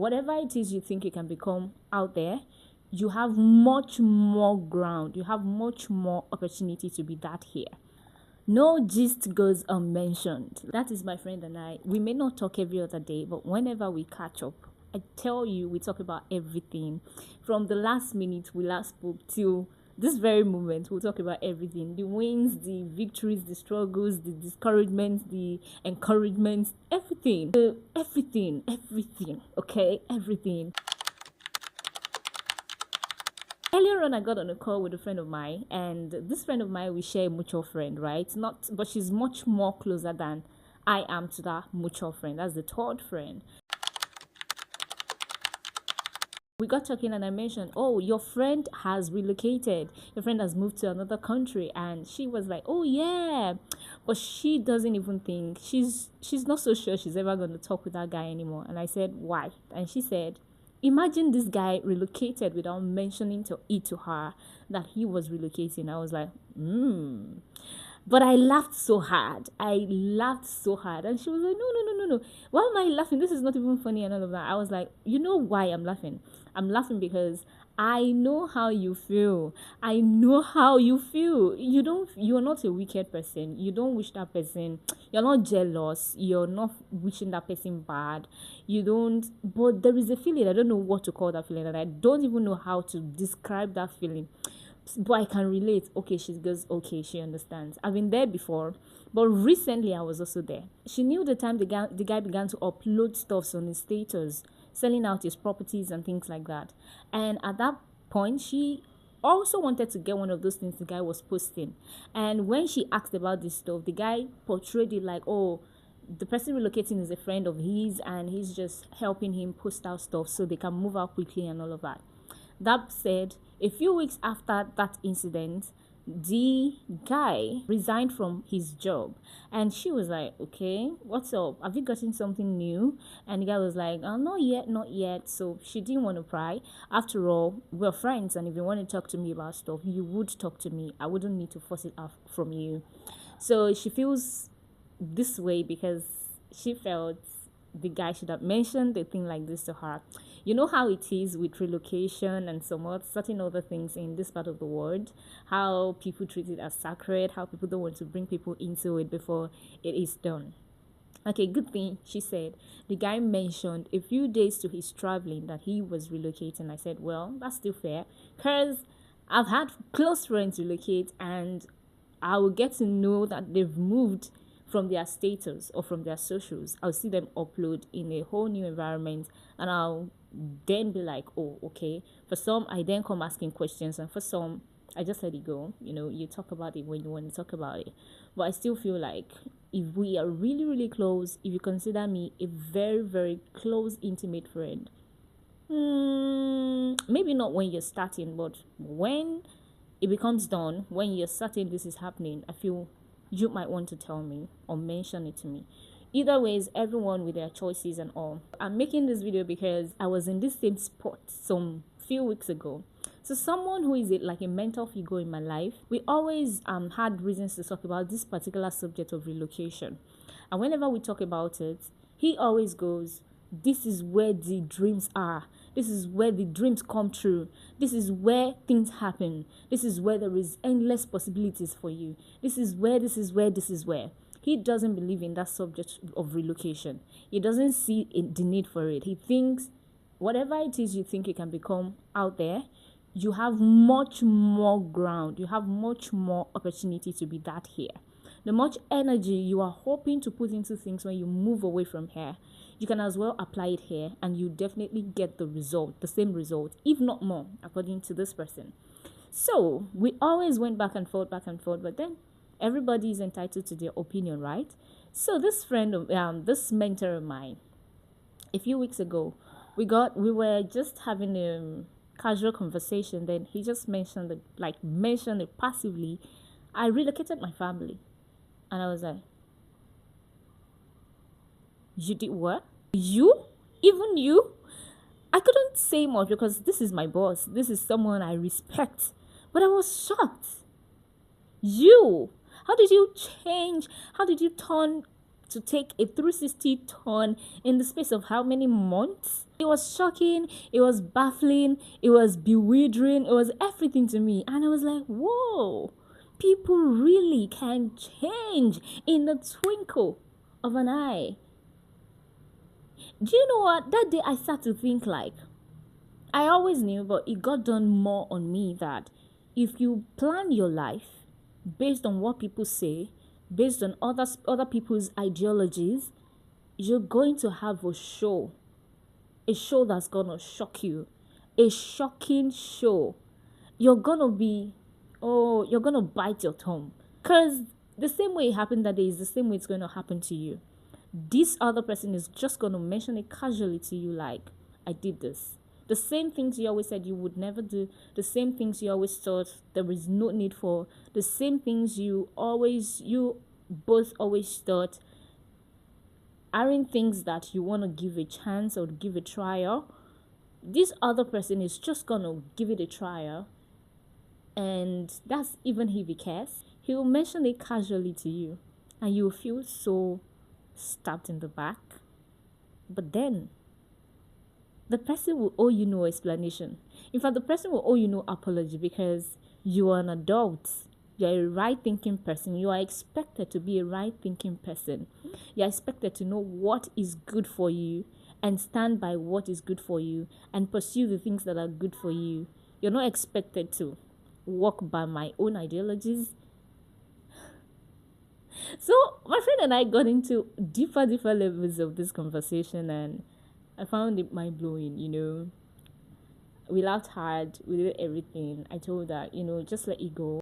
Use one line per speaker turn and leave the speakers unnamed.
Whatever it is you think you can become out there, you have much more ground, you have much more opportunity to be that here. No gist goes unmentioned. That is my friend and I. We may not talk every other day, but whenever we catch up, I tell you, we talk about everything. From the last minute we last spoke till this very moment, we'll talk about everything: the wins, the victories, the struggles, the discouragements, the encouragements, everything. Everything. Okay, everything. Earlier on, I got on a call with a friend of mine, and this friend of mine, we share a mutual friend, right? Not, but she's much more closer than I am to that mutual friend. That's the third friend. We got talking, and I mentioned, oh, your friend has relocated. Your friend has moved to another country, and she was like, oh yeah, but she doesn't even think she's not so sure she's ever going to talk with that guy anymore. And I said, why? And she said, imagine this guy relocated without mentioning to her that he was relocating. I was like, but I laughed so hard. I laughed so hard. And she was like, no, no, no, no, no. Why am I laughing? This is not even funny and all of that. I was like, you know why I'm laughing? I'm laughing because I know how you feel. I know how you feel. You're not a wicked person. You don't wish that person, you're not jealous. You're not wishing that person bad. You don't, but there is a feeling. I don't know what to call that feeling. And I don't even know how to describe that feeling, but I can relate. Okay, she goes, okay, she understands. I've been there before, but recently I was also there. She knew the time the guy began to upload stuffs on his status, selling out his properties and things like that. And at that point, she also wanted to get one of those things the guy was posting. And when she asked about this stuff, the guy portrayed it like, oh, the person relocating is a friend of his and he's just helping him post out stuff so they can move out quickly and all of that. That said, a few weeks after that incident, the guy resigned from his job, and she was like, okay, what's up, have you gotten something new? And the guy was like, oh, not yet, not yet. So she didn't want to pry. After all, we're friends, and if you want to talk to me about stuff, you would talk to me. I wouldn't need to force it out from you. So she feels this way because she felt the guy should have mentioned a thing like this to her. You know how it is with relocation and certain other things in this part of the world, how people treat it as sacred, how people don't want to bring people into it before it is done. Okay, good thing she said the guy mentioned a few days to his traveling that he was relocating. I said, well, that's still fair because I've had close friends relocate, and I will get to know that they've moved from their status or from their socials. I'll see them upload in a whole new environment, and I'll then be like, oh, okay. For some, I then come asking questions, and for some, I just let it go. You talk about it when you want to talk about it. But I still feel like if we are really, really close, if you consider me a very, very close, intimate friend, maybe not when you're starting, but when it becomes done, when you're certain this is happening, I feel you might want to tell me or mention it to me. Either ways, everyone with their choices and all. I'm making this video because I was in this same spot some few weeks ago. So someone who is like a mentor figure in my life, we always had reasons to talk about this particular subject of relocation. And whenever we talk about it, he always goes, this is where the dreams are. This is where the dreams come true. This is where things happen. This is where there is endless possibilities for you. This is where. He doesn't believe in that subject of relocation. He doesn't see the need for it. He thinks whatever it is you think you can become out there, you have much more ground. You have much more opportunity to be that here. The much energy you are hoping to put into things when you move away from here, you can as well apply it here, and you definitely get the same result, if not more, according to this person. So we always went back and forth, but then everybody is entitled to their opinion, right? So this this mentor of mine, a few weeks ago, we were just having a casual conversation. Then he just mentioned it passively. I relocated my family, and I was like, you did what? You? Even you? I couldn't say much because this is my boss. This is someone I respect. But I was shocked. You? How did you change? How did you turn to take a 360 turn in the space of how many months? It was shocking, it was baffling, it was bewildering, it was everything to me. And I was like, whoa, people really can change in the twinkle of an eye. Do you know what? That day I started to think like, I always knew, but it got done more on me that if you plan your life based on what people say, based on other people's ideologies, you're going to have a show that's gonna shock you, a shocking show. You're gonna be, oh, you're gonna bite your tongue, cause the same way it happened that day is the same way it's gonna happen to you. This other person is just going to mention it casually to you like, I did this. The same things you always said you would never do, the same things you always thought there is no need for, the same things you both always thought aren't things that you want to give a chance or give a trial. This other person is just going to give it a trial, and that's even if he cares. He will mention it casually to you, and you will feel so stabbed in the back. But then the person will owe you no explanation. In fact, the person will owe you no apology because you are an adult. You're a right thinking person. You are expected to be a right thinking person. You're expected to know what is good for you and stand by what is good for you and pursue the things that are good for you. You're not expected to walk by my own ideologies. So my friend and I got into deeper levels of this conversation, and I found it mind blowing. We laughed hard, we did everything. I told her, just let it go.